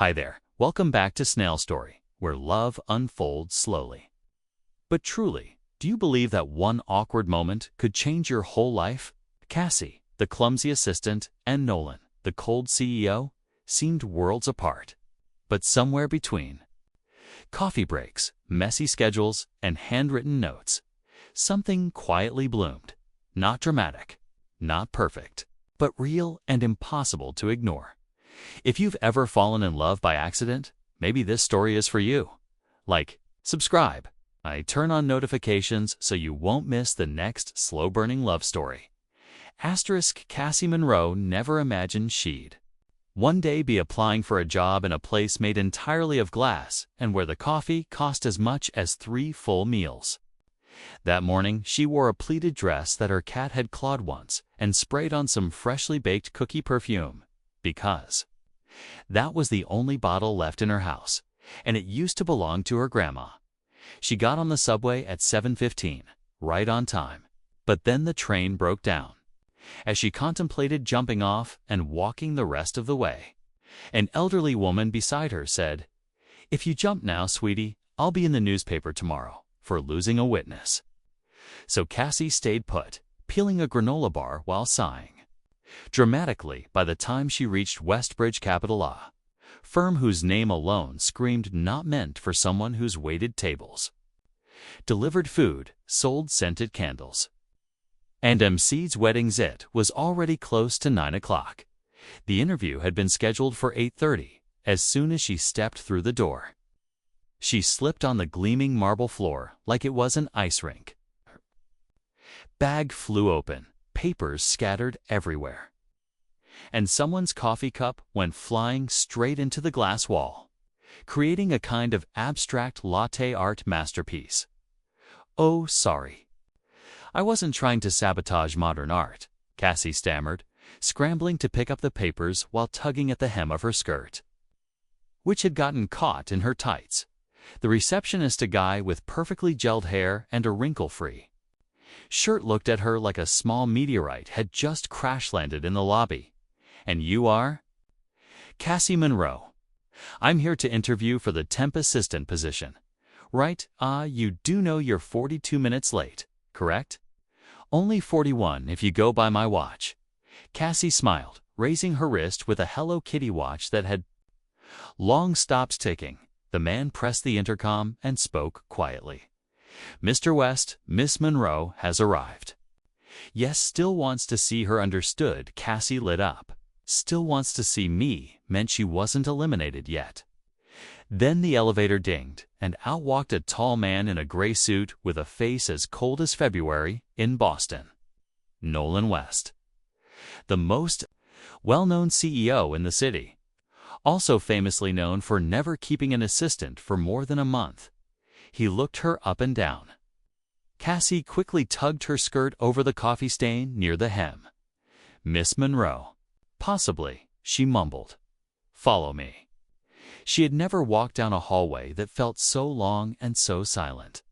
Hi there, welcome back to Snail Story, where love unfolds slowly. But truly, do you believe that one awkward moment could change your whole life? Cassie, the clumsy assistant, and Nolan, the cold CEO, seemed worlds apart. But somewhere between coffee breaks, messy schedules, and handwritten notes, something quietly bloomed. Not dramatic, not perfect, but real and impossible to ignore. If you've ever fallen in love by accident, maybe this story is for you. Like, subscribe, turn on notifications so you won't miss the next slow-burning love story. Cassie Monroe never imagined she'd one day be applying for a job in a place made entirely of glass and where the coffee cost as much as 3 full meals. That morning, she wore a pleated dress that her cat had clawed once and sprayed on some freshly baked cookie perfume, because that was the only bottle left in her house, and it used to belong to her grandma. She got on the subway at 7:15, right on time. But then the train broke down. As she contemplated jumping off and walking the rest of the way, an elderly woman beside her said, "If you jump now, sweetie, I'll be in the newspaper tomorrow for losing a witness." So Cassie stayed put, peeling a granola bar while sighing. Dramatically, by the time she reached Westbridge Capital A, firm whose name alone screamed not meant for someone who's waited tables, delivered food, sold scented candles, and emceed weddings, it was already close to 9 o'clock. The interview had been scheduled for 8:30. As soon as she stepped through the door, she slipped on the gleaming marble floor like it was an ice rink. Her bag flew open, papers scattered everywhere, and someone's coffee cup went flying straight into the glass wall, creating a kind of abstract latte art masterpiece. "Oh, sorry. I wasn't trying to sabotage modern art," Cassie stammered, scrambling to pick up the papers while tugging at the hem of her skirt, which had gotten caught in her tights. The receptionist, a guy with perfectly gelled hair and a wrinkle-free shirt, looked at her like a small meteorite had just crash-landed in the lobby. "And you are?" "Cassie Monroe. I'm here to interview for the temp assistant position." "Right, you do know you're 42 minutes late, correct?" "Only 41 if you go by my watch." Cassie smiled, raising her wrist with a Hello Kitty watch that had long stopped ticking. The man pressed the intercom and spoke quietly. "Mr. West, Miss Monroe has arrived." Yes, still wants to see her. Understood. Cassie lit up. Still wants to see me meant she wasn't eliminated yet. Then the elevator dinged, and out walked a tall man in a gray suit with a face as cold as February in Boston. Nolan West, the most well-known CEO in the city, also famously known for never keeping an assistant for more than a month. He looked her up and down. Cassie quickly tugged her skirt over the coffee stain near the hem. "Miss Monroe." "Possibly," she mumbled. "Follow me." She had never walked down a hallway that felt so long and so silent.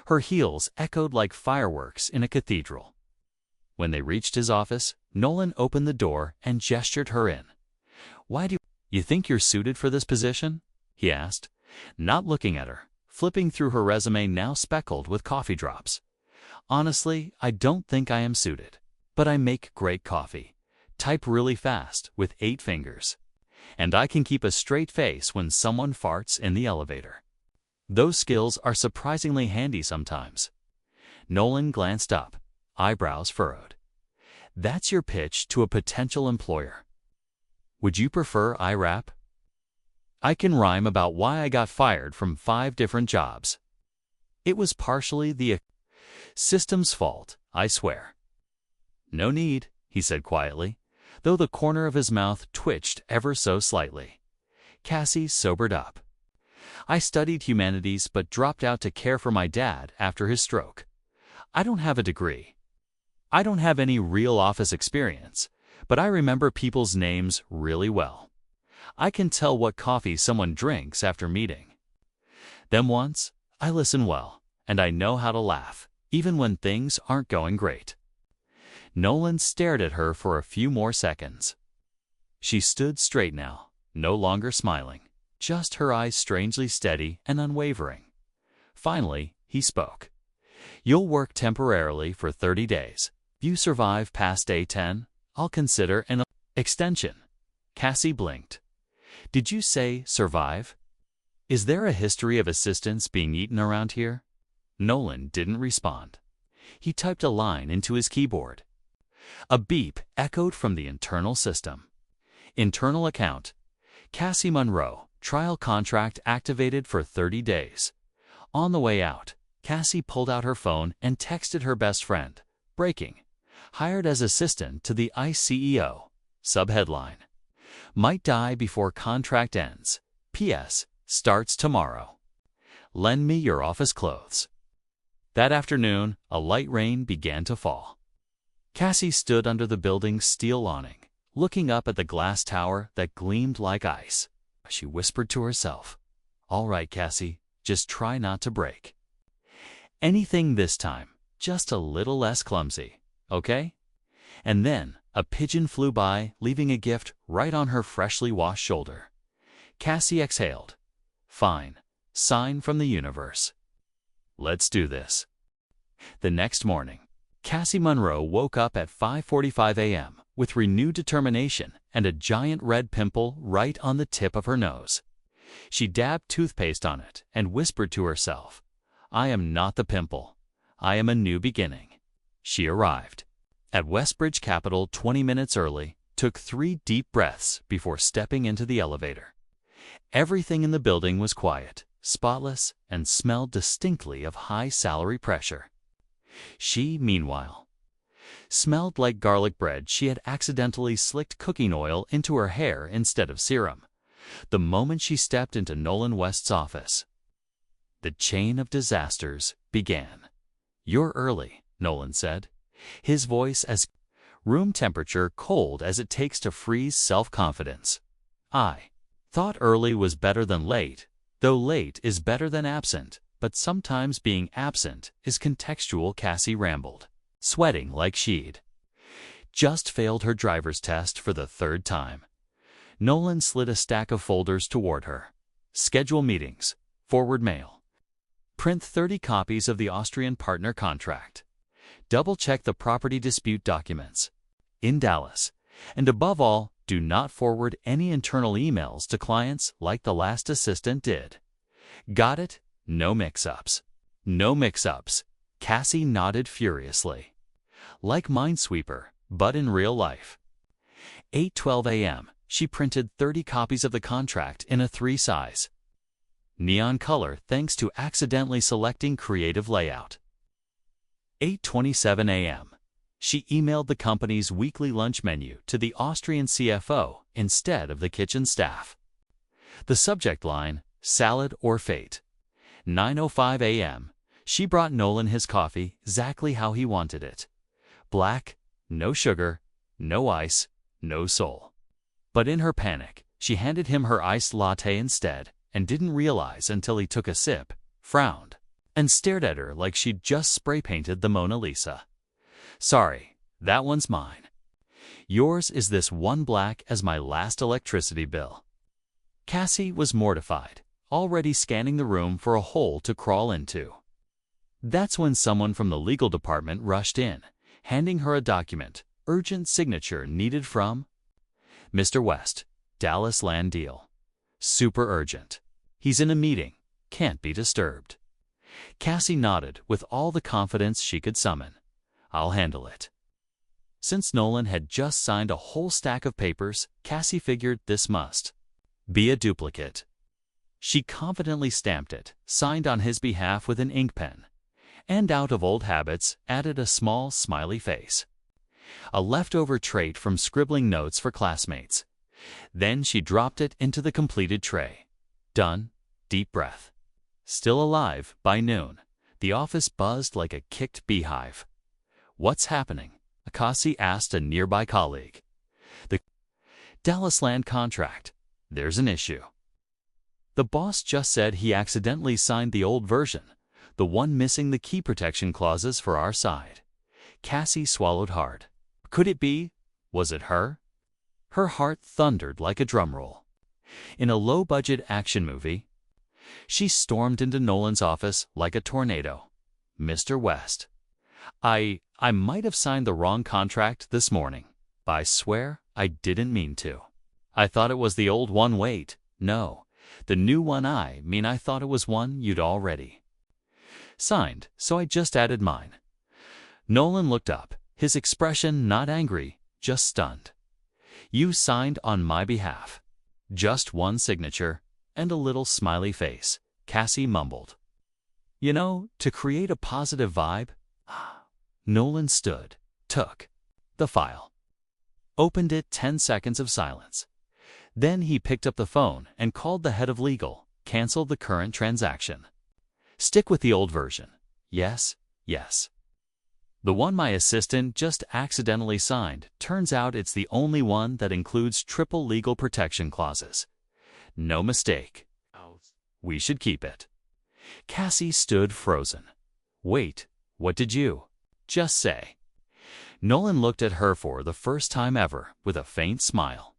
Her heels echoed like fireworks in a cathedral. When they reached his office, Nolan opened the door and gestured her in. "Why do you think you're suited for this position?" he asked, not looking at her, flipping through her resume now speckled with coffee drops. "Honestly, I don't think I am suited. But I make great coffee, type really fast with 8 fingers, and I can keep a straight face when someone farts in the elevator. Those skills are surprisingly handy sometimes." Nolan glanced up, eyebrows furrowed. "That's your pitch to a potential employer? Would you prefer I rap? I can rhyme about why I got fired from 5 different jobs. It was partially the system's fault, I swear." "No need," he said quietly, though the corner of his mouth twitched ever so slightly. Cassie sobered up. "I studied humanities but dropped out to care for my dad after his stroke. I don't have a degree. I don't have any real office experience, but I remember people's names really well. I can tell what coffee someone drinks after meeting them once. I listen well, and I know how to laugh, even when things aren't going great." Nolan stared at her for a few more seconds. She stood straight now, no longer smiling. just her eyes strangely steady and unwavering. Finally, he spoke. "You'll work temporarily for 30 days. If you survive past day 10, I'll consider an extension." Cassie blinked. "Did you say survive? Is there a history of assistants being eaten around here?" Nolan didn't respond. He typed a line into his keyboard. A beep echoed from the internal system. Internal account. Cassie Monroe, trial contract activated for 30 days. On the way out, Cassie pulled out her phone and texted her best friend. Breaking. Hired as assistant to the ICE CEO. Subheadline. Might die before contract ends. P.S. Starts tomorrow. Lend me your office clothes. That afternoon, a light rain began to fall. Cassie stood under the building's steel awning, looking up at the glass tower that gleamed like ice. She whispered to herself, "All right, Cassie, just try not to break. Anything this time, just a little less clumsy, okay?" And then a pigeon flew by, leaving a gift right on her freshly washed shoulder. Cassie exhaled. Fine. Sign from the universe. Let's do this. The next morning, Cassie Monroe woke up at 5:45 a.m. with renewed determination and a giant red pimple right on the tip of her nose. She dabbed toothpaste on it and whispered to herself, "I am not the pimple. I am a new beginning." She arrived at Westbridge Capital 20 minutes early, took 3 deep breaths before stepping into the elevator. Everything in the building was quiet, spotless, and smelled distinctly of high salary pressure. She, meanwhile, smelled like garlic bread she had accidentally slicked cooking oil into her hair instead of serum. The moment she stepped into Nolan West's office, the chain of disasters began. "You're early," Nolan said, his voice as room temperature cold as it takes to freeze self-confidence. "I thought early was better than late, though late is better than absent, but sometimes being absent is contextual," Cassie rambled, sweating like she'd just failed her driver's test for the 3rd time. Nolan slid a stack of folders toward her. "Schedule meetings. Forward mail. Print 30 copies of the Austrian partner contract. Double-check the property dispute documents. In Dallas. And above all, do not forward any internal emails to clients like the last assistant did. Got it? No mix-ups." "No mix-ups." Cassie nodded furiously. Like Minesweeper, but in real life. 8:12 a.m. She printed 30 copies of the contract in a 3 size. Neon color thanks to accidentally selecting creative layout. 8:27 a.m. She emailed the company's weekly lunch menu to the Austrian CFO instead of the kitchen staff. The subject line, salad or fate. 9:05 a.m. She brought Nolan his coffee exactly how he wanted it. Black, no sugar, no ice, no soul. But in her panic, she handed him her iced latte instead and didn't realize until he took a sip, frowned, and stared at her like she'd just spray-painted the Mona Lisa. "Sorry, that one's mine. Yours is this one black as my last electricity bill." Cassie was mortified, already scanning the room for a hole to crawl into. That's when someone from the legal department rushed in, handing her a document, urgent signature needed from Mr. West, Dallas land deal. Super urgent. He's in a meeting, can't be disturbed. Cassie nodded with all the confidence she could summon. "I'll handle it." Since Nolan had just signed a whole stack of papers, Cassie figured this must be a duplicate. She confidently stamped it, signed on his behalf with an ink pen, and out of old habits added a small smiley face. A leftover trait from scribbling notes for classmates. Then she dropped it into the completed tray. Done. Deep breath. Still alive by noon. The office buzzed like a kicked beehive. "What's happening?" Cassie asked a nearby colleague. "The Dallas land contract. There's an issue. The boss just said he accidentally signed the old version, the one missing the key protection clauses for our side." Cassie swallowed hard. Could it be? Was it her? Her heart thundered like a drum roll. In a low-budget action movie, she stormed into Nolan's office like a tornado. "Mr. West, I might have signed the wrong contract this morning. I swear I didn't mean to. I thought it was the old one. Wait, no, the new one. I thought it was one you'd already signed, so I just added mine." Nolan looked up, his expression not angry, just stunned. "You signed on my behalf." "Just one signature and a little smiley face," Cassie mumbled. "You know, to create a positive vibe." Nolan stood, took the file, opened it. 10 seconds of silence. Then he picked up the phone and called the head of legal. "Cancel the current transaction. Stick with the old version." "Yes, yes. The one my assistant just accidentally signed. Turns out it's the only one that includes triple legal protection clauses. No mistake. We should keep it." Cassie stood frozen. "Wait, what did you just say?" Nolan looked at her for the first time ever with a faint smile.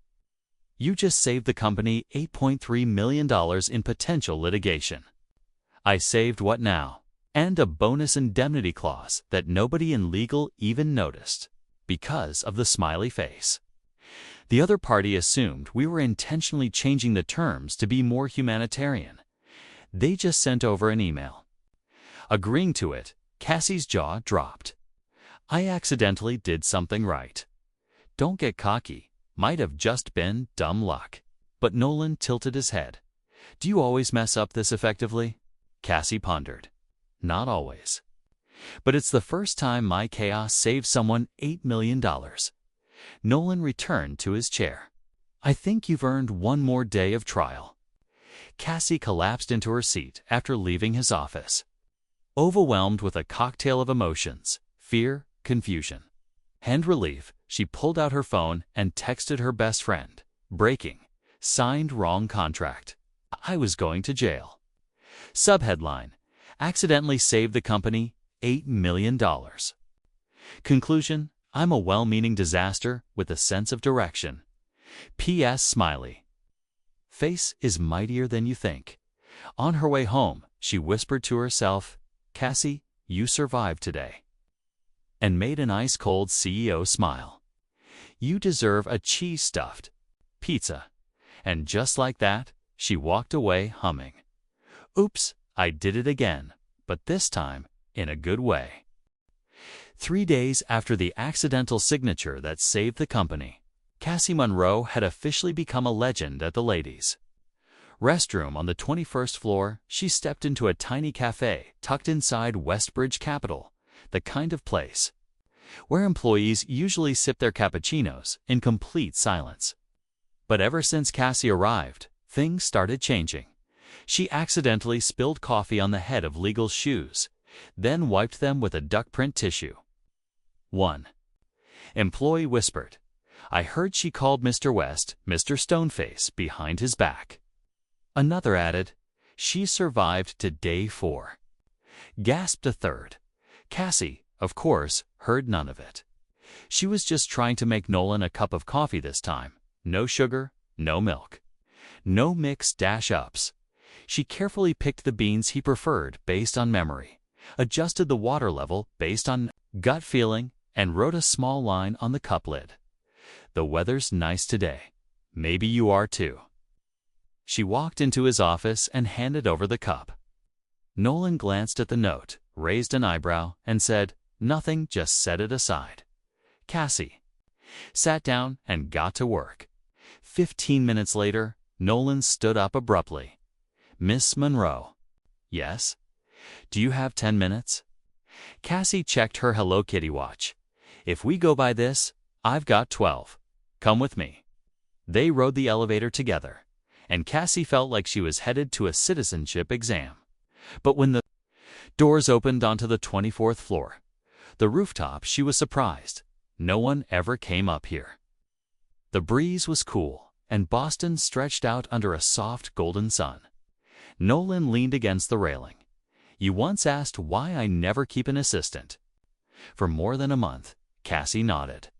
"You just saved the company $8.3 million in potential litigation." "I saved what now?" "And a bonus indemnity clause that nobody in legal even noticed because of the smiley face. The other party assumed we were intentionally changing the terms to be more humanitarian. They just sent over an email agreeing to it." Cassie's jaw dropped. "I accidentally did something right." "Don't get cocky. Might have just been dumb luck." But Nolan tilted his head. "Do you always mess up this effectively?" Cassie pondered. "Not always. But it's the first time my chaos saved someone $8 million. Nolan returned to his chair. "I think you've earned one more day of trial." Cassie collapsed into her seat after leaving his office, overwhelmed with a cocktail of emotions: fear, confusion, and relief. She pulled out her phone and texted her best friend. "Breaking. Signed wrong contract. I was going to jail." Subheadline: "Accidentally saved the company $8 million. Conclusion: I'm a well-meaning disaster with a sense of direction. P.S. Smiley face is mightier than you think." On her way home, she whispered to herself, "Cassie, you survived today," and made an ice-cold CEO smile. "You deserve a cheese-stuffed pizza." And just like that, she walked away humming, "Oops, I did it again, but this time in a good way." 3 days after the accidental signature that saved the company, Cassie Monroe had officially become a legend at the ladies' restroom on the 21st floor. She stepped into a tiny cafe tucked inside Westbridge Capital, the kind of place where employees usually sip their cappuccinos in complete silence. But ever since Cassie arrived, things started changing. She accidentally spilled coffee on the head of Legal's shoes, then wiped them with a duck print tissue. One employee whispered, "I heard she called Mr. West Mr. Stoneface behind his back." Another added, "She survived to day 4. Gasped a third. Cassie, of course, heard none of it. She was just trying to make Nolan a cup of coffee this time. No sugar, no milk, no mix-ups. She carefully picked the beans he preferred based on memory, adjusted the water level based on gut feeling, and wrote a small line on the cup lid. "The weather's nice today. Maybe you are too." She walked into his office and handed over the cup. Nolan glanced at the note, raised an eyebrow, and said, "Nothing, just set it aside." Cassie sat down and got to work. 15 minutes later, Nolan stood up abruptly. "Miss Monroe." "Yes?" "Do you have 10 minutes?" Cassie checked her Hello Kitty watch. "If we go by this, I've got 12. Come with me." They rode the elevator together, and Cassie felt like she was headed to a citizenship exam. But when the doors opened onto the 24th floor, the rooftop, she was surprised. No one ever came up here. The breeze was cool, and Boston stretched out under a soft golden sun. Nolan leaned against the railing. "You once asked why I never keep an assistant." "For more than a month," Cassie nodded.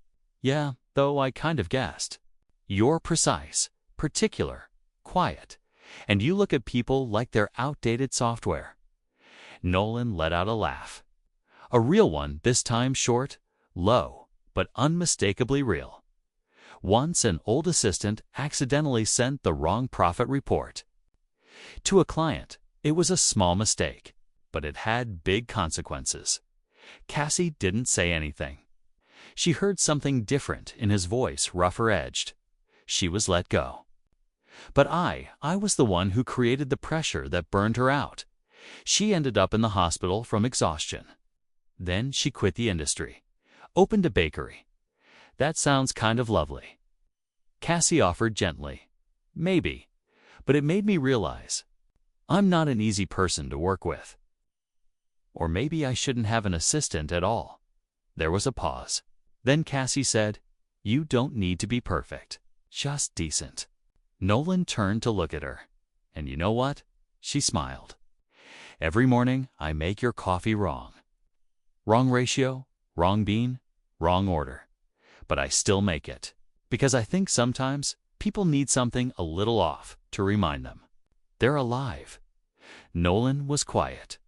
"Yeah, though I kind of guessed. You're precise, particular, quiet, and you look at people like they're outdated software. Nolan let out a laugh. A real one, this time short, low, but unmistakably real. Once an old assistant accidentally sent the wrong profit report. To a client, it was a small mistake, but it had big consequences. Cassie didn't say anything. She heard something different in his voice, rougher edged. She was let go. But I was the one who created the pressure that burned her out. She ended up in the hospital from exhaustion. Then she quit the industry, opened a bakery. That sounds kind of lovely. Cassie offered gently. Maybe, but it made me realize I'm not an easy person to work with. Or maybe I shouldn't have an assistant at all. There was a pause. Then Cassie said, "You don't need to be perfect, just decent." Nolan turned to look at her. And you know what? She smiled. "Every morning I make your coffee wrong. Wrong ratio, wrong bean, wrong order. But I still make it. Because I think sometimes people need something a little off to remind them they're alive." Nolan was quiet.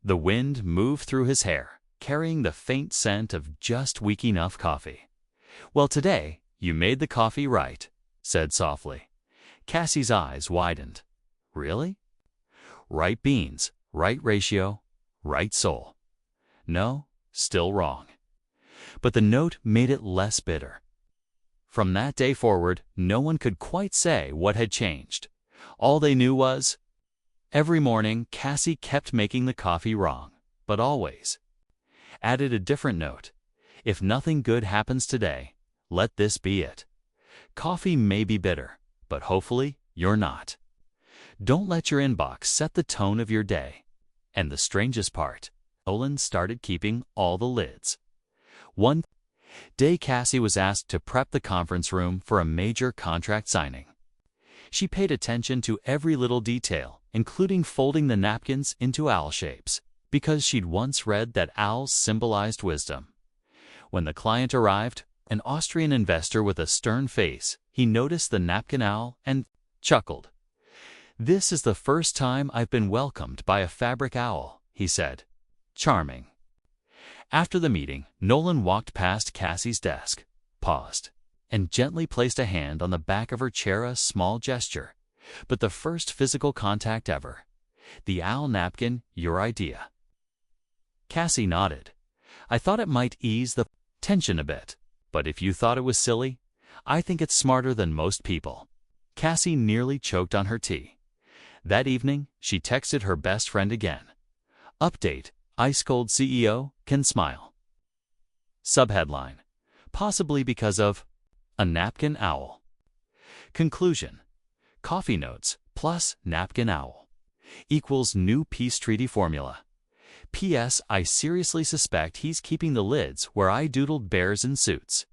The wind moved through his hair, carrying the faint scent of just weak enough coffee. "Well, today you made the coffee right," said softly. Cassie's eyes widened. "Really?" "Right beans, right ratio, right soul." "No, still wrong." But the note made it less bitter. From that day forward, no one could quite say what had changed. All they knew was, every morning Cassie kept making the coffee wrong, but always added a different note. "If nothing good happens today, let this be it. Coffee may be bitter, but hopefully you're not. Don't let your inbox set the tone of your day." And the strangest part, Nolan started keeping all the lids. One day Cassie was asked to prep the conference room for a major contract signing. She paid attention to every little detail, including folding the napkins into owl shapes, because she'd once read that owls symbolized wisdom. When the client arrived, an Austrian investor with a stern face, he noticed the napkin owl and chuckled. "This is the first time I've been welcomed by a fabric owl," he said. "Charming." After the meeting, Nolan walked past Cassie's desk, paused, and gently placed a hand on the back of her chair, a small gesture, but the first physical contact ever. "The owl napkin, your idea." Cassie nodded. "I thought it might ease the tension a bit, but if you thought it was silly, I think it's smarter than most people." Cassie nearly choked on her tea. That evening, she texted her best friend again. Update: Ice-cold CEO can smile. Subheadline: possibly because of a napkin owl. Conclusion: coffee notes plus napkin owl equals new peace treaty formula. P.S. I seriously suspect he's keeping the lids where I doodled bears in suits.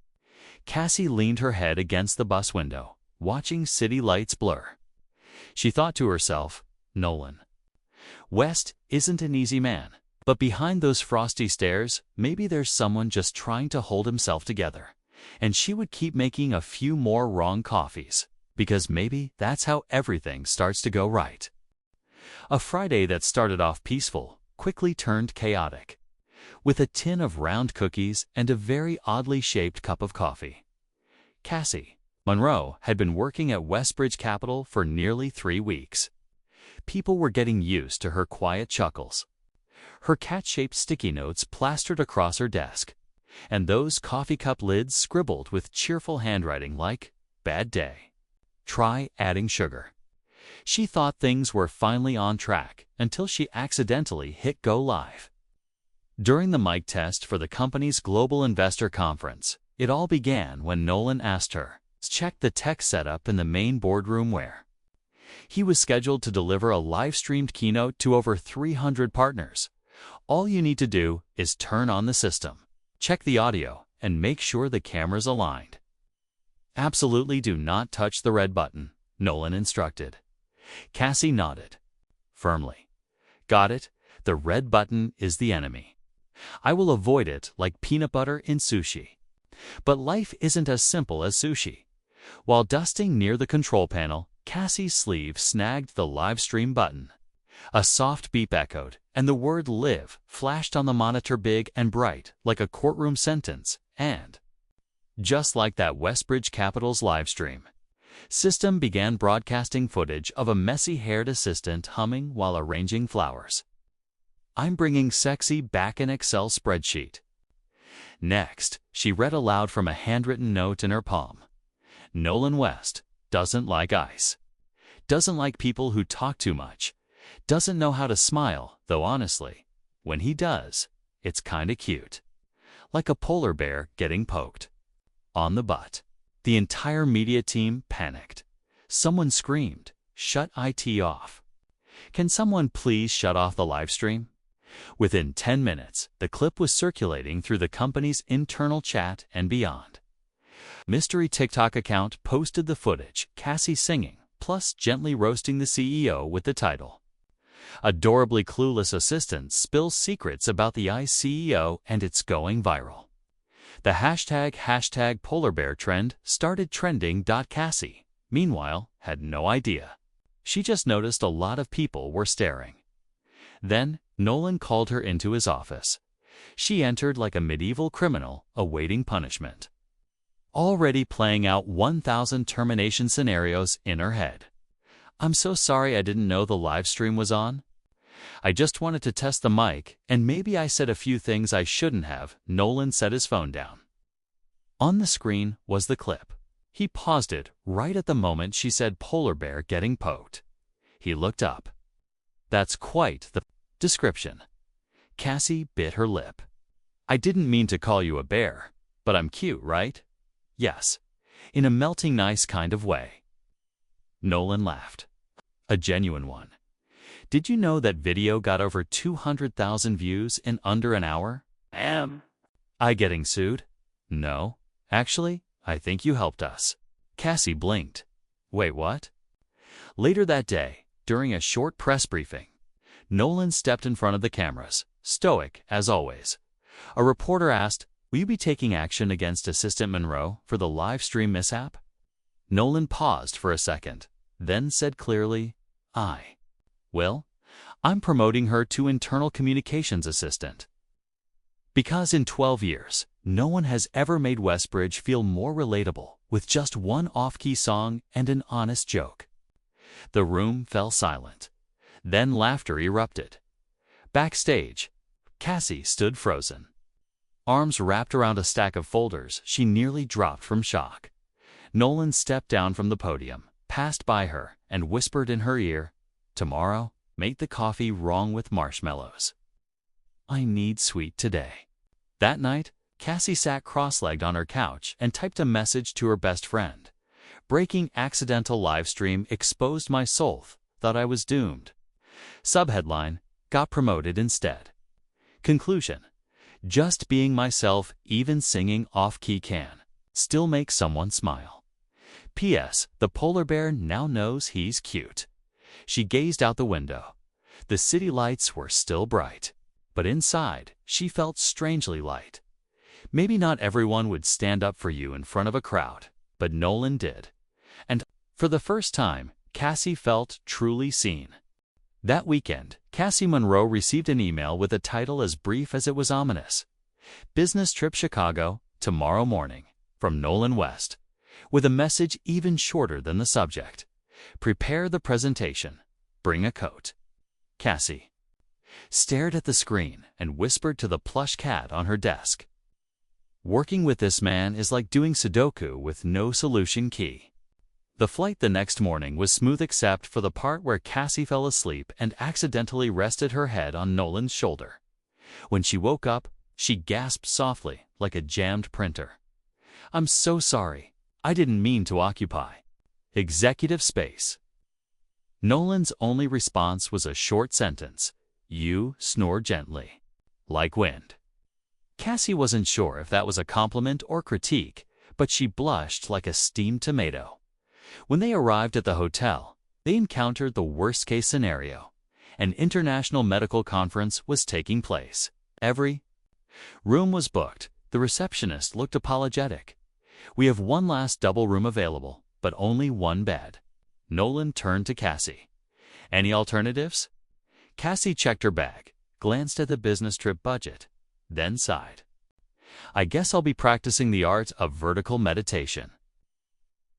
Cassie leaned her head against the bus window, watching city lights blur. She thought to herself, Nolan West isn't an easy man. But behind those frosty stares, maybe there's someone just trying to hold himself together. And she would keep making a few more wrong coffees, because maybe that's how everything starts to go right. A Friday that started off peaceful quickly turned chaotic, with a tin of round cookies and a very oddly shaped cup of coffee. Cassie Monroe had been working at Westbridge Capital for nearly 3 weeks. People were getting used to her quiet chuckles, her cat-shaped sticky notes plastered across her desk, and those coffee cup lids scribbled with cheerful handwriting like, "Bad day. Try adding sugar." She thought things were finally on track until she accidentally hit go live. During the mic test for the company's Global Investor Conference, it all began when Nolan asked her to check the tech setup in the main boardroom where he was scheduled to deliver a live-streamed keynote to over 300 partners. "All you need to do is turn on the system, check the audio, and make sure the camera's aligned. Absolutely do not touch the red button," Nolan instructed. Cassie nodded firmly. "Got it. The red button is the enemy. I will avoid it like peanut butter in sushi." But life isn't as simple as sushi. While dusting near the control panel, Cassie's sleeve snagged the live stream button. A soft beep echoed, and the word "live" flashed on the monitor big and bright, like a courtroom sentence, and just like that Westbridge Capital's livestream, system began broadcasting footage of a messy-haired assistant humming while arranging flowers. "I'm bringing sexy back in Excel spreadsheet." Next, she read aloud from a handwritten note in her palm. "Nolan West doesn't like ice. Doesn't like people who talk too much. Doesn't know how to smile, though honestly, when he does, it's kinda cute. Like a polar bear getting poked on the butt." The entire media team panicked. Someone screamed, "Shut IT off. Can someone please shut off the live stream?" Within 10 minutes, the clip was circulating through the company's internal chat and beyond. Mystery TikTok account posted the footage, Cassie singing, plus gently roasting the CEO with the title, "Adorably clueless assistant spills secrets about the ICE CEO and it's going viral." The hashtag polar bear trend started trending. Cassie, meanwhile, had no idea. She just noticed a lot of people were staring. Then, Nolan called her into his office. She entered like a medieval criminal awaiting punishment, already playing out 1,000 termination scenarios in her head. "I'm so sorry, I didn't know the live stream was on. I just wanted to test the mic, and maybe I said a few things I shouldn't have." Nolan set his phone down. On the screen was the clip. He paused it right at the moment she said polar bear getting poked. He looked up. "That's quite the description." Cassie bit her lip. "I didn't mean to call you a bear, but I'm cute, right?" "Yes, in a melting nice kind of way." Nolan laughed. "A genuine one. Did you know that video got over 200,000 views in under an hour?" "Am I getting sued?" "No. Actually, I think you helped us." Cassie blinked. "Wait, what?" Later that day, during a short press briefing, Nolan stepped in front of the cameras, stoic as always. A reporter asked, "Will you be taking action against Assistant Monroe for the live stream mishap?" Nolan paused for a second, then said clearly, "Well, I'm promoting her to internal communications assistant." Because in 12 years, no one has ever made Westbridge feel more relatable with just one off-key song and an honest joke. The room fell silent. Then laughter erupted. Backstage, Cassie stood frozen. Arms wrapped around a stack of folders, she nearly dropped from shock. Nolan stepped down from the podium, passed by her, and whispered in her ear, "Tomorrow, make the coffee wrong with marshmallows. I need sweet today." That night, Cassie sat cross-legged on her couch and typed a message to her best friend. "Breaking accidental live stream exposed my soul, thought I was doomed." Subheadline, "Got promoted instead." Conclusion, just being myself, even singing off-key can still make someone smile. P.S. The polar bear now knows he's cute. She gazed out the window. The city lights were still bright, but inside, she felt strangely light. Maybe not everyone would stand up for you in front of a crowd, but Nolan did. And for the first time, Cassie felt truly seen. That weekend, Cassie Monroe received an email with a title as brief as it was ominous. "Business trip Chicago, tomorrow morning," from Nolan West, with a message even shorter than the subject. "Prepare the presentation. Bring a coat." Cassie stared at the screen and whispered to the plush cat on her desk, "Working with this man is like doing Sudoku with no solution key." The flight the next morning was smooth except for the part where Cassie fell asleep and accidentally rested her head on Nolan's shoulder. When she woke up, she gasped softly, like a jammed printer. "I'm so sorry. I didn't mean to occupy executive space." Nolan's only response was a short sentence, "You snore gently, like wind." Cassie wasn't sure if that was a compliment or critique, but she blushed like a steamed tomato. When they arrived at the hotel, they encountered the worst-case scenario. An international medical conference was taking place. Every room was booked. The receptionist looked apologetic. "We have one last double room available, but only one bed." Nolan turned to Cassie. Any alternatives? Cassie checked her bag, glanced at the business trip budget, then sighed. I guess I'll be practicing the art of vertical meditation.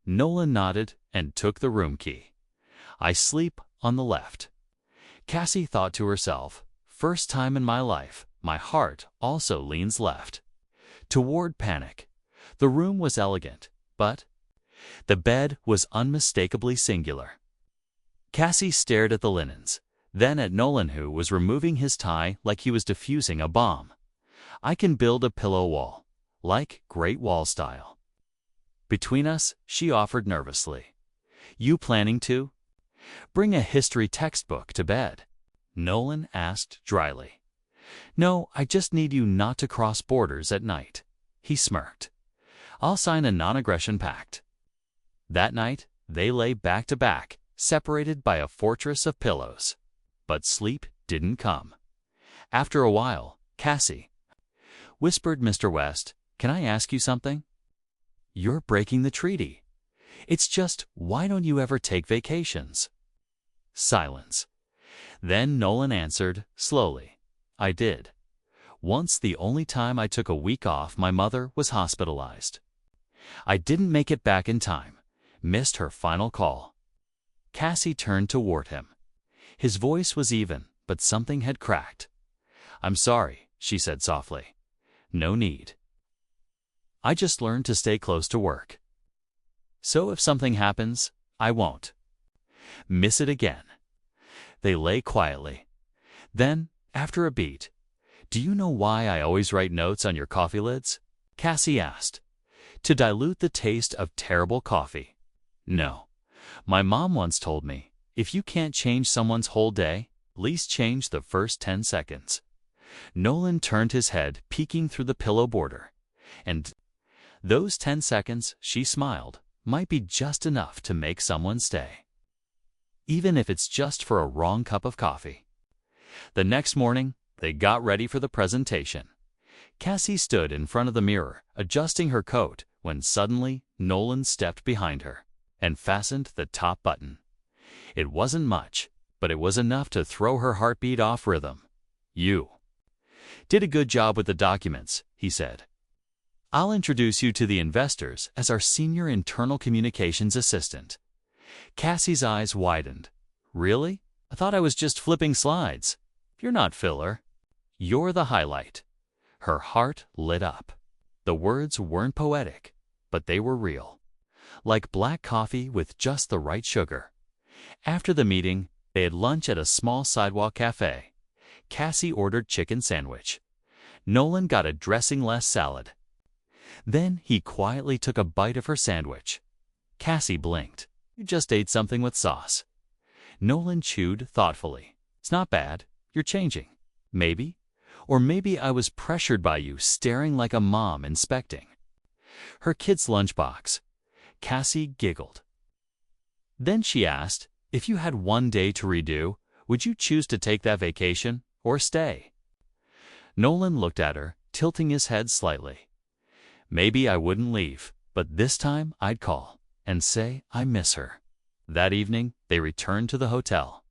Nolan nodded and took the room key. I sleep on the left. Cassie thought to herself, first time in my life, my heart also leans left. Toward panic. The room was elegant, but the bed was unmistakably singular. Cassie stared at the linens, then at Nolan, who was removing his tie like he was defusing a bomb. I can build a pillow wall, like Great Wall style. Between us, she offered nervously. You planning to? Bring a history textbook to bed? Nolan asked dryly. No, I just need you not to cross borders at night. He smirked. I'll sign a non-aggression pact. That night, they lay back to back, separated by a fortress of pillows. But sleep didn't come. After a while, Cassie whispered, Mr. West, can I ask you something? You're breaking the treaty. It's just, why don't you ever take vacations? Silence. Then Nolan answered, slowly. I did. Once, the only time I took a week off, my mother was hospitalized. I didn't make it back in time. Missed her final call. Cassie turned toward him. His voice was even, but something had cracked. I'm sorry, she said softly. No need. I just learned to stay close to work. So if something happens, I won't miss it again. They lay quietly. Then, after a beat, do you know why I always write notes on your coffee lids? Cassie asked. To dilute the taste of terrible coffee. No. My mom once told me, if you can't change someone's whole day, at least change the first 10 seconds. Nolan turned his head, peeking through the pillow border. And those 10 seconds, she smiled, might be just enough to make someone stay. Even if it's just for a wrong cup of coffee. The next morning, they got ready for the presentation. Cassie stood in front of the mirror, adjusting her coat, when suddenly Nolan stepped behind her and fastened the top button. It wasn't much, but it was enough to throw her heartbeat off rhythm. You did a good job with the documents, he said. I'll introduce you to the investors as our senior internal communications assistant. Cassie's eyes widened. Really? I thought I was just flipping slides. You're not filler. You're the highlight. Her heart lit up. The words weren't poetic, but they were real. Like black coffee with just the right sugar. After the meeting, they had lunch at a small sidewalk cafe. Cassie ordered chicken sandwich. Nolan got a dressing-less salad. Then he quietly took a bite of her sandwich. Cassie blinked. You just ate something with sauce. Nolan chewed thoughtfully. It's not bad. You're changing. Maybe. Or maybe I was pressured by you staring like a mom inspecting her kid's lunchbox. Cassie giggled. Then she asked, if you had one day to redo, would you choose to take that vacation or stay? Nolan looked at her, tilting his head slightly. Maybe I wouldn't leave, but this time I'd call and say I miss her. That evening, they returned to the hotel.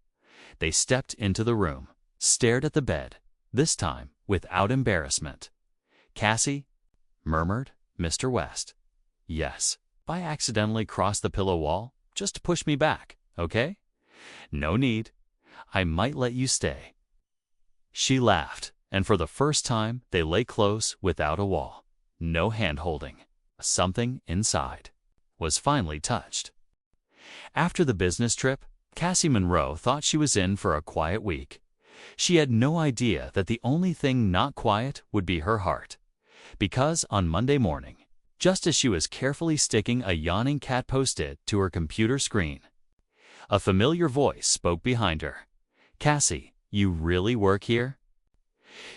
They stepped into the room, stared at the bed, this time without embarrassment. Cassie murmured, Mr. West. Yes, if I accidentally cross the pillow wall, just push me back, okay? No need. I might let you stay. She laughed, and for the first time, they lay close without a wall. No hand-holding. Something inside was finally touched. After the business trip, Cassie Monroe thought she was in for a quiet week. She had no idea that the only thing not quiet would be her heart. Because on Monday morning, just as she was carefully sticking a yawning cat post-it to her computer screen, a familiar voice spoke behind her. Cassie, you really work here?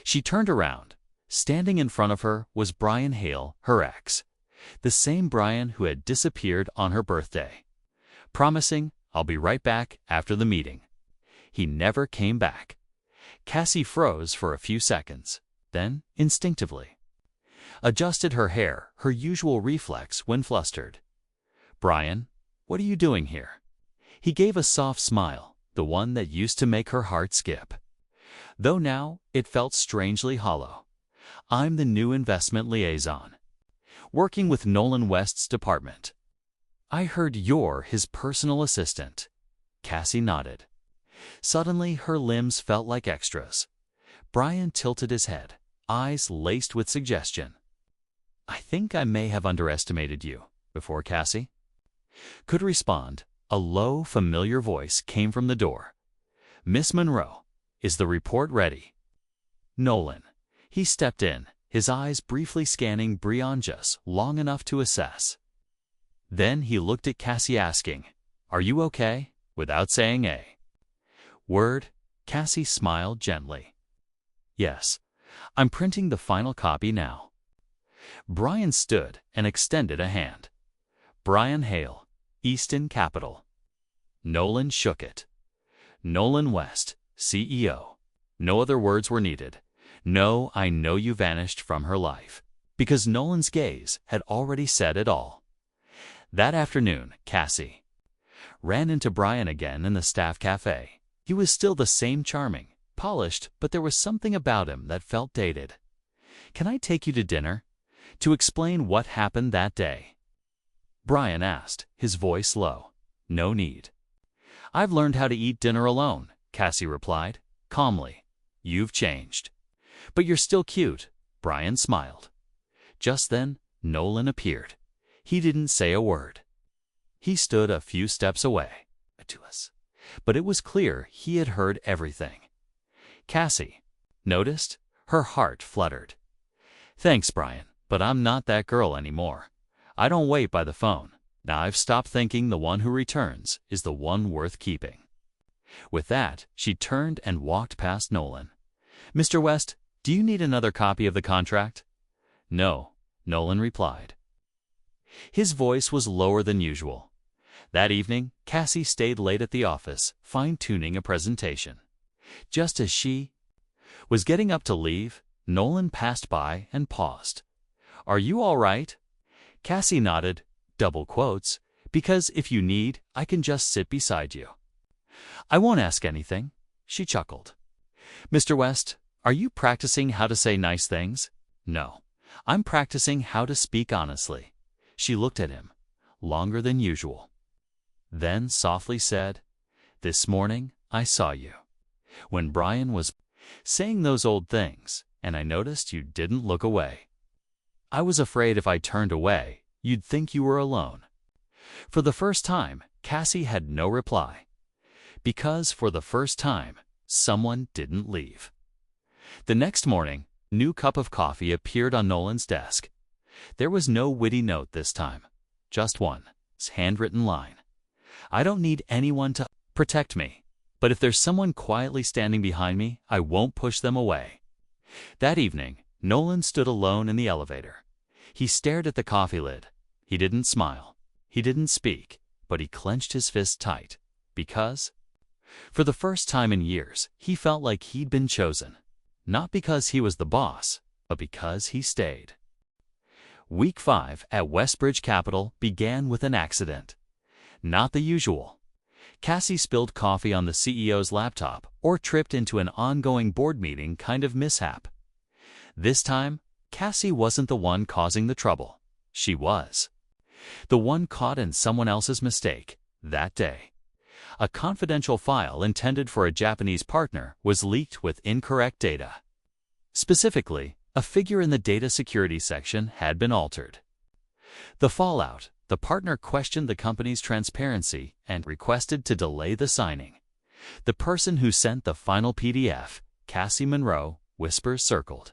She turned around. Standing in front of her was Brian Hale, her ex, the same Brian who had disappeared on her birthday, promising, I'll be right back after the meeting. He never came back. Cassie froze for a few seconds, then, instinctively, adjusted her hair, her usual reflex when flustered. Brian, what are you doing here? He gave a soft smile, the one that used to make her heart skip. Though now it felt strangely hollow. I'm the new investment liaison, working with Nolan West's department. I heard you're his personal assistant. Cassie nodded. Suddenly, her limbs felt like extras. Brian tilted his head, eyes laced with suggestion. I think I may have underestimated you, before Cassie could respond. A low, familiar voice came from the door. Miss Monroe, is the report ready? Nolan. He stepped in, his eyes briefly scanning Brian just long enough to assess. Then he looked at Cassie asking, Are you okay? Without saying a word, Cassie smiled gently. Yes, I'm printing the final copy now. Brian stood and extended a hand. Brian Hale, Easton Capital. Nolan shook it. Nolan West, CEO. No other words were needed. No, I know you vanished from her life. Because Nolan's gaze had already said it all. That afternoon, Cassie ran into Brian again in the staff cafe. He was still the same charming, polished, but there was something about him that felt dated. Can I take you to dinner? To explain what happened that day? Brian asked, his voice low. No need. I've learned how to eat dinner alone, Cassie replied, calmly. You've changed. But you're still cute, Brian smiled. Just then, Nolan appeared. He didn't say a word. He stood a few steps away to us, but it was clear he had heard everything. Cassie noticed. Her heart fluttered. Thanks, Brian, but I'm not that girl anymore. I don't wait by the phone. Now I've stopped thinking the one who returns is the one worth keeping. With that, she turned and walked past Nolan. Mr. West, do you need another copy of the contract? No, Nolan replied. His voice was lower than usual. That evening, Cassie stayed late at the office, fine-tuning a presentation. Just as she was getting up to leave, Nolan passed by and paused. Are you all right? Cassie nodded, double quotes, because if you need, I can just sit beside you. I won't ask anything, she chuckled. Mr. West, are you practicing how to say nice things? No, I'm practicing how to speak honestly. She looked at him, longer than usual. Then softly said, This morning I saw you, when Brian was saying those old things, and I noticed you didn't look away. I was afraid if I turned away, you'd think you were alone. For the first time, Cassie had no reply. Because for the first time, someone didn't leave. The next morning, a new cup of coffee appeared on Nolan's desk. There was no witty note this time, just one handwritten line. I don't need anyone to protect me, but if there's someone quietly standing behind me, I won't push them away. That evening, Nolan stood alone in the elevator. He stared at the coffee lid. He didn't smile. He didn't speak, but he clenched his fist tight, because, for the first time in years, he felt like he'd been chosen. Not because he was the boss, but because he stayed. Week 5 at Westbridge Capital began with an accident. Not the usual. Cassie spilled coffee on the CEO's laptop or tripped into an ongoing board meeting kind of mishap. This time, Cassie wasn't the one causing the trouble. She was the one caught in someone else's mistake that day. A confidential file intended for a Japanese partner was leaked with incorrect data. Specifically, a figure in the data security section had been altered. The fallout: the partner questioned the company's transparency and requested to delay the signing. The person who sent the final PDF, Cassie Monroe, whispers circled.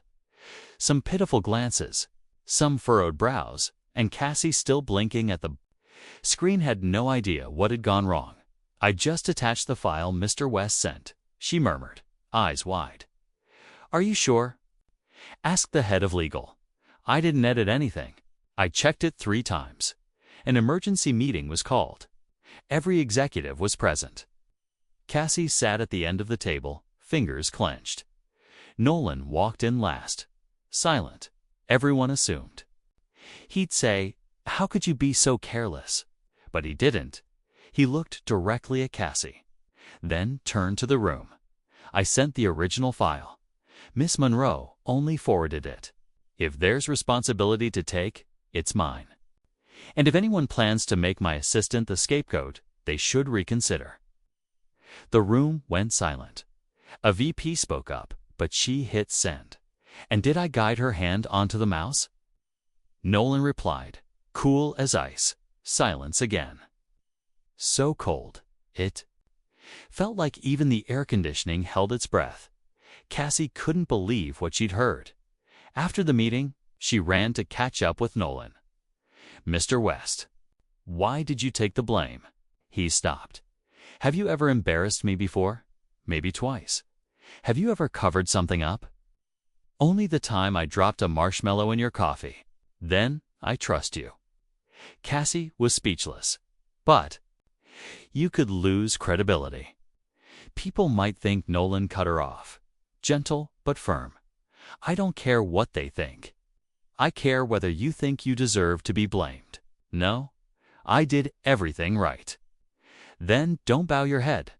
Some pitiful glances, some furrowed brows, and Cassie still blinking at the screen had no idea what had gone wrong. I just attached the file Mr. West sent, she murmured, eyes wide. Are you sure? Asked the head of legal. I didn't edit anything. I checked it 3 times. An emergency meeting was called. Every executive was present. Cassie sat at the end of the table, fingers clenched. Nolan walked in last. Silent. Everyone assumed he'd say, How could you be so careless? But he didn't. He looked directly at Cassie, then turned to the room. "I sent the original file. Miss Monroe only forwarded it. If there's responsibility to take, it's mine. And if anyone plans to make my assistant the scapegoat, they should reconsider." The room went silent. A VP spoke up, but she hit send. "And did I guide her hand onto the mouse?" Nolan replied, cool as ice. Silence again. So cold, it felt like even the air conditioning held its breath. Cassie couldn't believe what she'd heard. After the meeting, she ran to catch up with Nolan. "Mr. West, why did you take the blame?" He stopped. "Have you ever embarrassed me before? Maybe twice. Have you ever covered something up?" "Only the time I dropped a marshmallow in your coffee. Then I trust you." Cassie was speechless. But you could lose credibility. People might think Nolan cut her off. Gentle but firm. "I don't care what they think. I care whether you think you deserve to be blamed. No, I did everything right." "Then don't bow your head."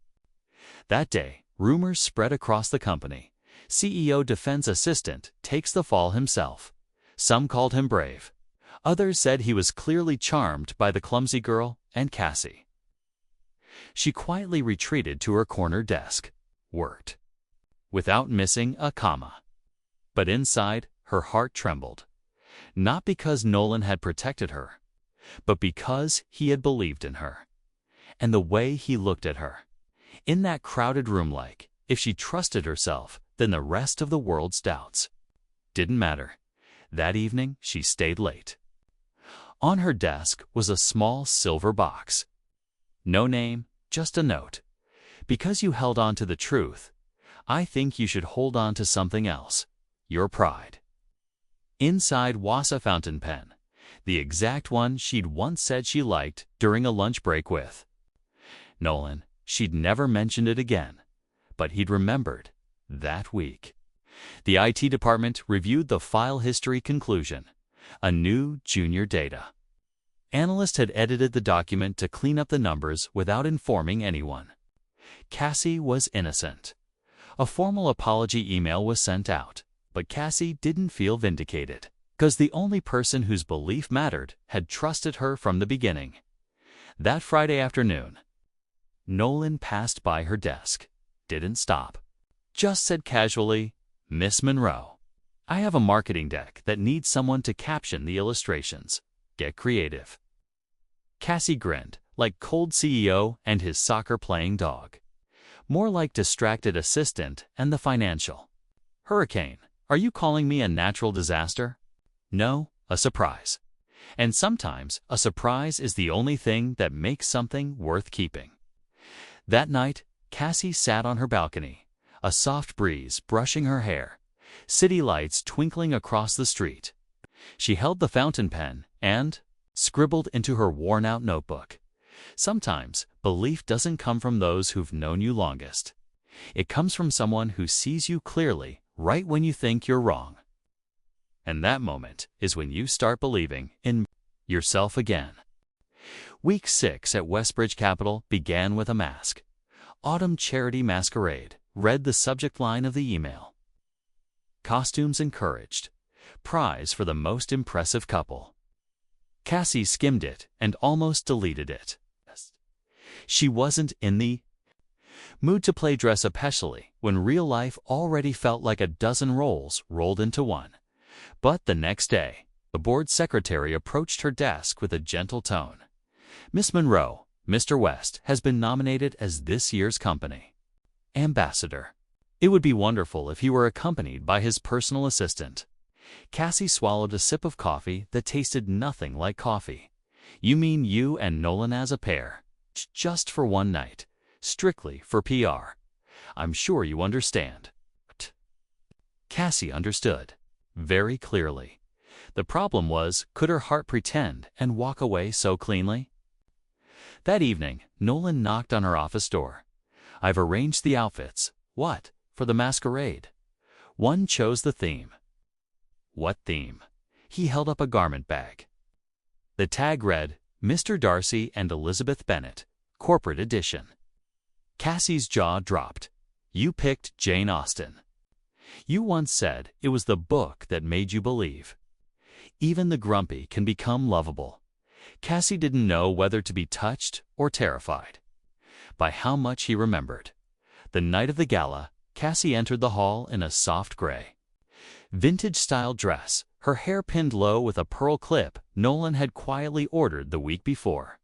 That day, rumors spread across the company. CEO defense assistant takes the fall himself. Some called him brave. Others said he was clearly charmed by the clumsy girl and Cassie. She quietly retreated to her corner desk. Worked. Without missing a comma. But inside, her heart trembled. Not because Nolan had protected her, but because he had believed in her. And the way he looked at her. In that crowded room, like, if she trusted herself, then the rest of the world's doubts didn't matter. That evening, she stayed late. On her desk was a small silver box. No name, just a note. "Because you held on to the truth, I think you should hold on to something else. Your pride." Inside was a fountain pen, the exact one she'd once said she liked during a lunch break with Nolan. She'd never mentioned it again, but he'd remembered that week. The IT department reviewed the file history. Conclusion: a new junior data analyst had edited the document to clean up the numbers without informing anyone. Cassie was innocent. A formal apology email was sent out, but Cassie didn't feel vindicated, because the only person whose belief mattered had trusted her from the beginning. That Friday afternoon, Nolan passed by her desk, didn't stop, just said casually, "Miss Monroe, I have a marketing deck that needs someone to caption the illustrations. Get creative." Cassie grinned, like cold CEO and his soccer-playing dog. More like distracted assistant and the financial hurricane. "Are you calling me a natural disaster?" "No, a surprise. And sometimes a surprise is the only thing that makes something worth keeping." That night, Cassie sat on her balcony, a soft breeze brushing her hair, city lights twinkling across the street. She held the fountain pen and scribbled into her worn-out notebook. Sometimes belief doesn't come from those who've known you longest. It comes from someone who sees you clearly right when you think you're wrong. And that moment is when you start believing in yourself again. Week 6 at Westbridge Capital began with a mask. "Autumn Charity Masquerade," read the subject line of the email. Costumes encouraged. Prize for the most impressive couple. Cassie skimmed it and almost deleted it. She wasn't in the mood to play dress up especially when real life already felt like a dozen roles rolled into one. But the next day, the board secretary approached her desk with a gentle tone. "Miss Monroe, Mr. West has been nominated as this year's company ambassador. It would be wonderful if he were accompanied by his personal assistant." Cassie swallowed a sip of coffee that tasted nothing like coffee. "You mean you and Nolan as a pair? Just for one night, strictly for PR. I'm sure you understand." Cassie understood, very clearly. The problem was, could her heart pretend and walk away so cleanly? That evening, Nolan knocked on her office door. "I've arranged the outfits." "What? For the masquerade?" "One chose the theme." "What theme?" He held up a garment bag. The tag read, "Mr. Darcy and Elizabeth Bennet, Corporate Edition. Cassie's jaw dropped. You picked Jane Austen. You once said it was the book that made you believe. Even the grumpy can become lovable. Cassie didn't know whether to be touched or terrified by how much he remembered. The night of the gala, Cassie entered the hall in a soft gray, vintage-style dress, her hair pinned low with a pearl clip Nolan had quietly ordered the week before.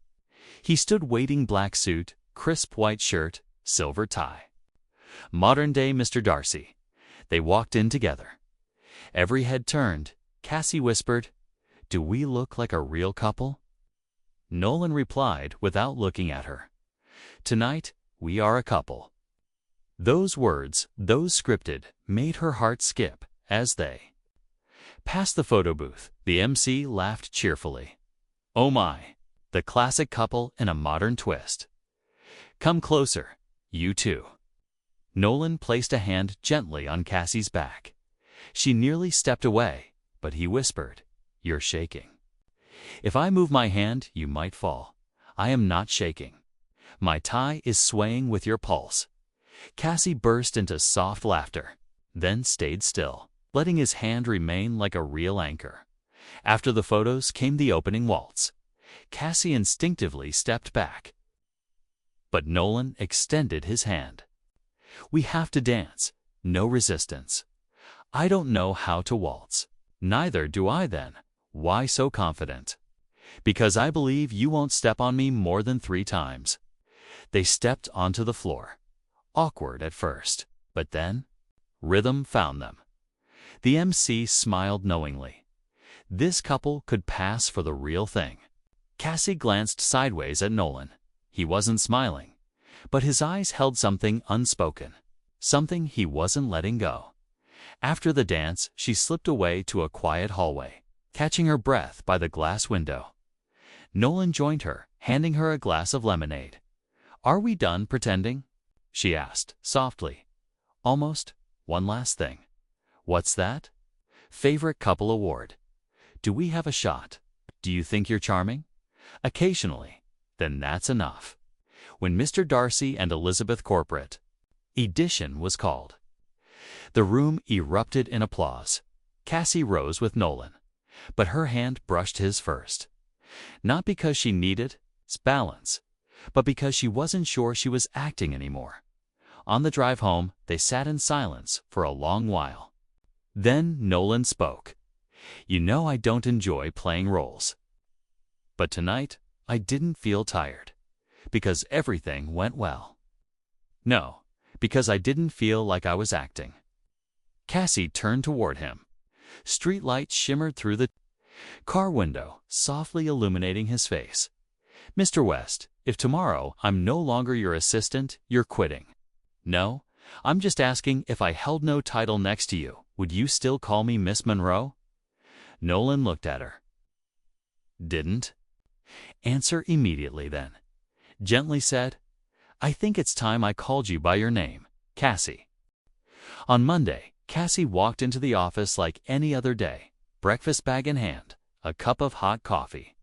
He stood waiting, black suit, crisp white shirt, silver tie. Modern-day Mr. Darcy. They walked in together. Every head turned. Cassie whispered, "Do we look like a real couple?" Nolan replied without looking at her, "Tonight, we are a couple." Those words, those scripted, made her heart skip as they passed the photo booth. The MC laughed cheerfully. "Oh my, the classic couple in a modern twist. Come closer, you two." Nolan placed a hand gently on Cassie's back. She nearly stepped away, but he whispered, "You're shaking. If I move my hand, you might fall. I am not shaking. My tie is swaying with your pulse." Cassie burst into soft laughter, then stayed still, letting his hand remain like a real anchor. After the photos came the opening waltz. Cassie instinctively stepped back, but Nolan extended his hand. "We have to dance. No resistance." "I don't know how to waltz." "Neither do I then." "Why so confident?" "Because I believe you won't step on me more than 3 times." They stepped onto the floor. Awkward at first, but then rhythm found them. The MC smiled knowingly. This couple could pass for the real thing. Cassie glanced sideways at Nolan. He wasn't smiling, but his eyes held something unspoken, something he wasn't letting go. After the dance, she slipped away to a quiet hallway, catching her breath by the glass window. Nolan joined her, handing her a glass of lemonade. "Are we done pretending?" she asked, softly. "Almost. One last thing." "What's that?" "Favorite couple award. Do we have a shot? Do you think you're charming?" "Occasionally." "Then that's enough." When Mr. Darcy and Elizabeth Corporate Edition was called, the room erupted in applause. Cassie rose with Nolan, but her hand brushed his first. Not because she needed balance, but because she wasn't sure she was acting anymore. On the drive home, they sat in silence for a long while. Then Nolan spoke. "You know I don't enjoy playing roles. But tonight, I didn't feel tired. Because everything went well. No, because I didn't feel like I was acting." Cassie turned toward him. Street lights shimmered through the car window, softly illuminating his face. "Mr. West, if tomorrow I'm no longer your assistant, you're quitting." "No, I'm just asking, if I held no title next to you, would you still call me Miss Monroe?" Nolan looked at her. "Didn't answer immediately then. Gently said, "I think it's time I called you by your name, Cassie." On Monday, Cassie walked into the office like any other day, breakfast bag in hand, a cup of hot coffee,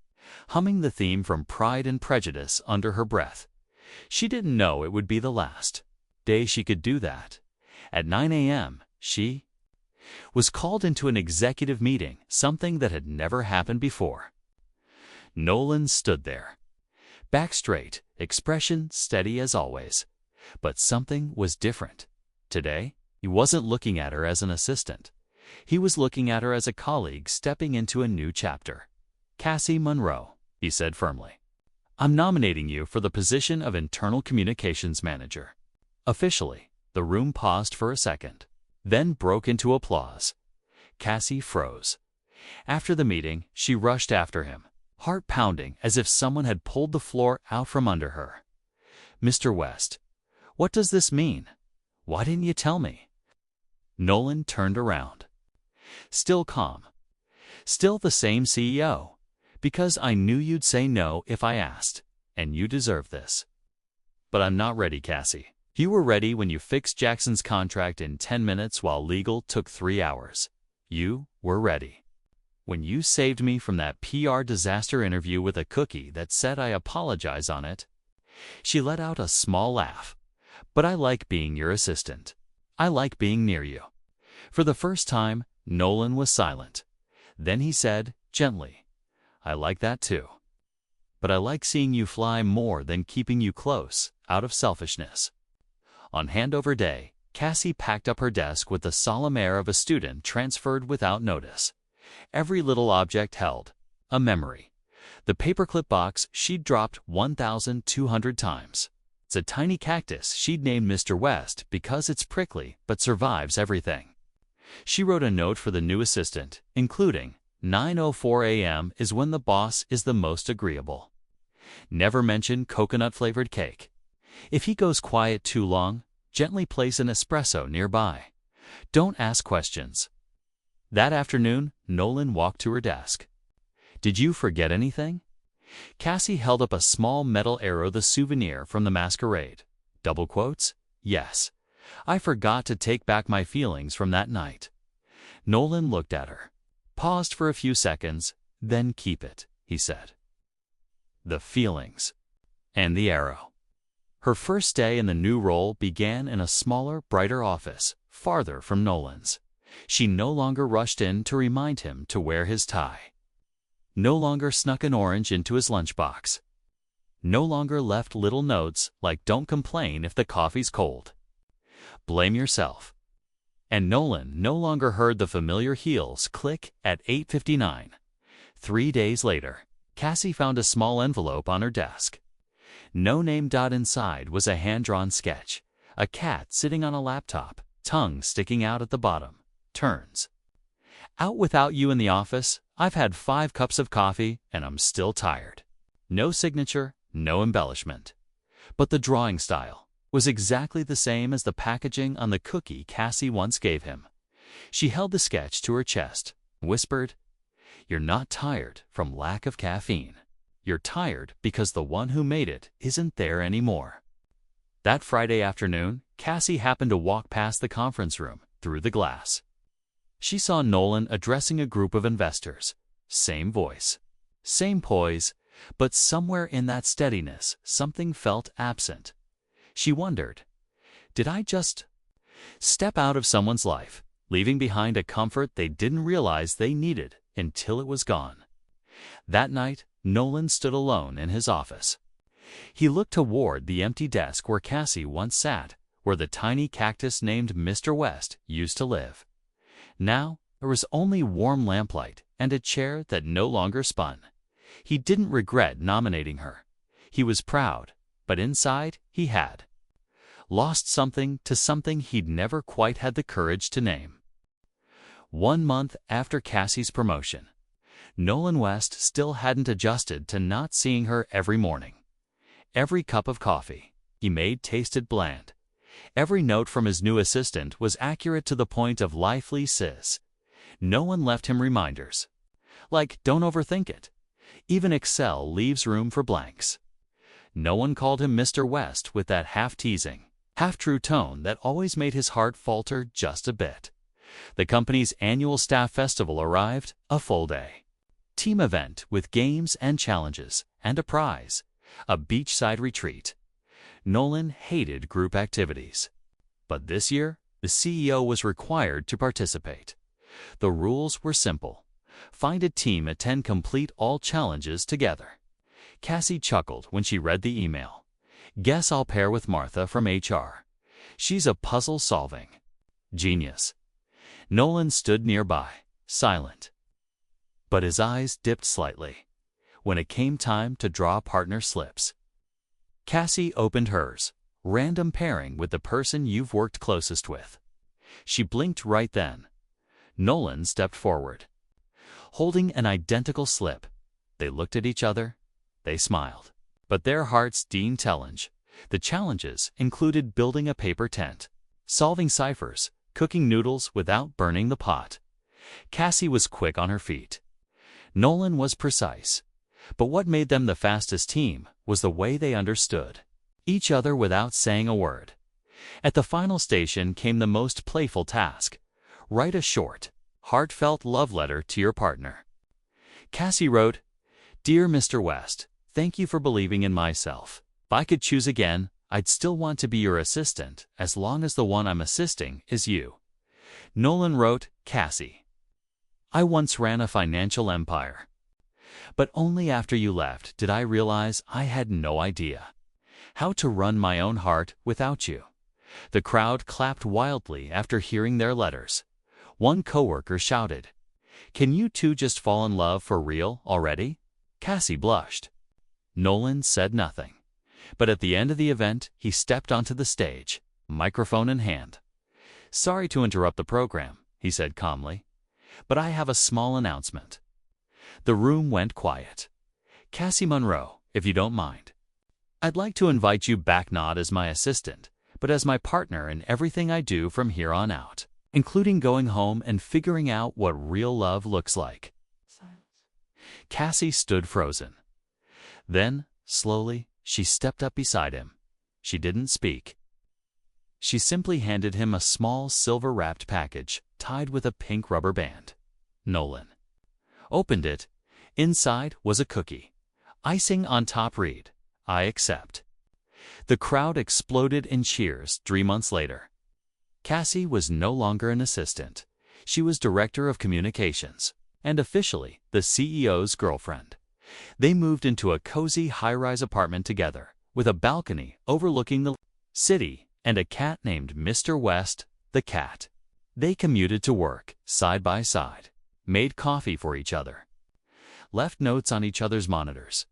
humming the theme from Pride and Prejudice under her breath. She didn't know it would be the last day she could do that. At 9 a.m., she was called into an executive meeting, something that had never happened before. Nolan stood there, back straight, expression steady as always. But something was different. Today, he wasn't looking at her as an assistant. He was looking at her as a colleague stepping into a new chapter. "Cassie Monroe," he said firmly, "I'm nominating you for the position of Internal Communications Manager." Officially, the room paused for a second, then broke into applause. Cassie froze. After the meeting, she rushed after him, heart pounding as if someone had pulled the floor out from under her. "Mr. West, what does this mean? Why didn't you tell me?" Nolan turned around. Still calm. Still the same CEO. "Because I knew you'd say no if I asked, and you deserve this." "But I'm not ready, Cassie." "You were ready when you fixed Jackson's contract in 10 minutes while legal took 3 hours. You were ready when you saved me from that PR disaster interview with a cookie that said I apologize on it. She let out a small laugh. But I like being your assistant. I like being near you. For the first time, Nolan was silent. Then he said, gently, I like that too. But I like seeing you fly more than keeping you close, out of selfishness. On handover day, Cassie packed up her desk with the solemn air of a student transferred without notice. Every little object held a memory. The paperclip box she'd dropped 1,200 times. It's a tiny cactus she'd named Mr. West because it's prickly but survives everything. She wrote a note for the new assistant, including, 9:04 a.m. is when the boss is the most agreeable. Never mention coconut-flavored cake. If he goes quiet too long, gently place an espresso nearby. Don't ask questions. That afternoon, Nolan walked to her desk. Did you forget anything? Cassie held up a small metal arrow, the souvenir from the masquerade. Double quotes? Yes. I forgot to take back my feelings from that night. Nolan looked at her, paused for a few seconds, then keep it, he said. The feelings. And the arrow. Her first day in the new role began in a smaller, brighter office, farther from Nolan's. She no longer rushed in to remind him to wear his tie. No longer snuck an orange into his lunchbox. No longer left little notes like don't complain if the coffee's cold. Blame yourself. And Nolan no longer heard the familiar heels click at 8:59. 3 days later, Cassie found a small envelope on her desk. No name. Inside was a hand-drawn sketch. A cat sitting on a laptop, tongue sticking out at the bottom. Turns. Out without you in the office, I've had 5 cups of coffee and I'm still tired. No signature, no embellishment. But the drawing style was exactly the same as the packaging on the cookie Cassie once gave him. She held the sketch to her chest, whispered, You're not tired from lack of caffeine. You're tired because the one who made it isn't there anymore. That Friday afternoon, Cassie happened to walk past the conference room through the glass. She saw Nolan addressing a group of investors. Same voice, same poise, but somewhere in that steadiness, something felt absent. She wondered, did I just step out of someone's life, leaving behind a comfort they didn't realize they needed until it was gone? That night, Nolan stood alone in his office. He looked toward the empty desk where Cassie once sat, where the tiny cactus named Mr. West used to live. Now, there was only warm lamplight and a chair that no longer spun. He didn't regret nominating her. He was proud, but inside he had lost something to something he'd never quite had the courage to name. 1 month after Cassie's promotion, Nolan West still hadn't adjusted to not seeing her every morning. Every cup of coffee he made tasted bland. Every note from his new assistant was accurate to the point of lively sizz. No one left him reminders. Like, don't overthink it. Even Excel leaves room for blanks. No one called him Mr. West with that half-teasing, half-true tone that always made his heart falter just a bit. The company's annual staff festival arrived, a full day. Team event with games and challenges, and a prize, a beachside retreat. Nolan hated group activities. But this year, the CEO was required to participate. The rules were simple. Find a team, attend, complete all challenges together. Cassie chuckled when she read the email. Guess I'll pair with Martha from HR. She's a puzzle-solving genius. Nolan stood nearby, silent. But his eyes dipped slightly when it came time to draw partner slips. Cassie opened hers, random pairing with the person you've worked closest with. She blinked right then. Nolan stepped forward, holding an identical slip. They looked at each other. They smiled. But their hearts didn't challenge. The challenges included building a paper tent, solving ciphers, cooking noodles without burning the pot. Cassie was quick on her feet. Nolan was precise. But what made them the fastest team was the way they understood each other without saying a word. At the final station came the most playful task. Write a short, heartfelt love letter to your partner. Cassie wrote, Dear Mr. West, thank you for believing in myself. If I could choose again, I'd still want to be your assistant as long as the one I'm assisting is you. Nolan wrote, Cassie. I once ran a financial empire. But only after you left did I realize I had no idea how to run my own heart without you. The crowd clapped wildly after hearing their letters. One coworker shouted, Can you two just fall in love for real already? Cassie blushed. Nolan said nothing. But at the end of the event, he stepped onto the stage, microphone in hand. Sorry to interrupt the program, he said calmly, but I have a small announcement. The room went quiet. Cassie Monroe, if you don't mind, I'd like to invite you back not as my assistant, but as my partner in everything I do from here on out, including going home and figuring out what real love looks like. Silence. Cassie stood frozen. Then, slowly, she stepped up beside him. She didn't speak. She simply handed him a small silver-wrapped package tied with a pink rubber band. Nolan opened it. Inside was a cookie. Icing on top read, I accept. The crowd exploded in cheers 3 months later. Cassie was no longer an assistant. She was director of communications and officially the CEO's girlfriend. They moved into a cozy high-rise apartment together with a balcony overlooking the city and a cat named Mr. West, the cat. They commuted to work side by side, made coffee for each other, left notes on each other's monitors.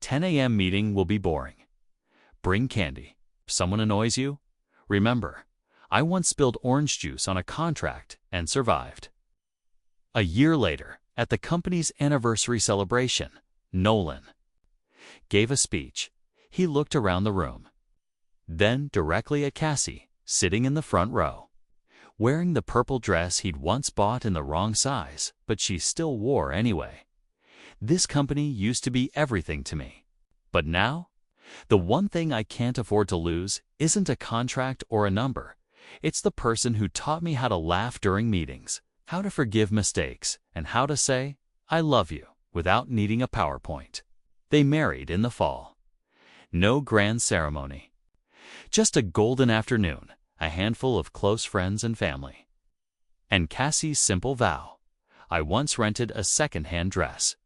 10 a.m. meeting will be boring. Bring candy. If someone annoys you, remember, I once spilled orange juice on a contract and survived. A year later, at the company's anniversary celebration, Nolan gave a speech. He looked around the room, then directly at Cassie, sitting in the front row, wearing the purple dress he'd once bought in the wrong size, but she still wore anyway. This company used to be everything to me. But now, the one thing I can't afford to lose isn't a contract or a number. It's the person who taught me how to laugh during meetings, how to forgive mistakes, and how to say, I love you, without needing a PowerPoint. They married in the fall. No grand ceremony. Just a golden afternoon, a handful of close friends and family. And Cassie's simple vow, I once rented a second-hand dress,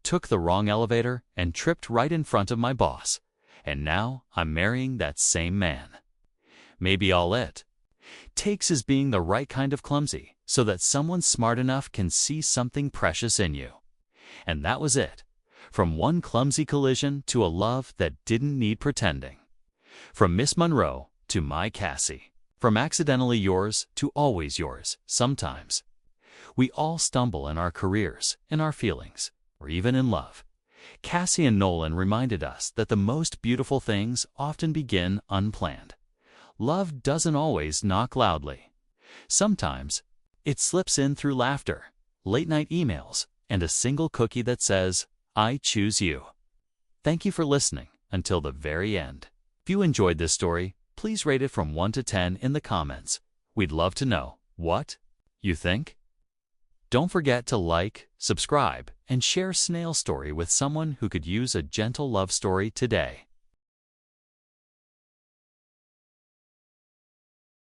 took the wrong elevator, and tripped right in front of my boss. And now I'm marrying that same man. Maybe all it takes is being the right kind of clumsy so that someone smart enough can see something precious in you. And that was it. From one clumsy collision to a love that didn't need pretending. From Miss Monroe to my Cassie. From accidentally yours to always yours, sometimes. We all stumble in our careers, in our feelings, or even in love. Cassie and Nolan reminded us that the most beautiful things often begin unplanned. Love doesn't always knock loudly. Sometimes it slips in through laughter, late-night emails, and a single cookie that says, I choose you. Thank you for listening until the very end. If you enjoyed this story, please rate it from 1 to 10 in the comments. We'd love to know what you think. Don't forget to like, subscribe, and share Snail Story with someone who could use a gentle love story today.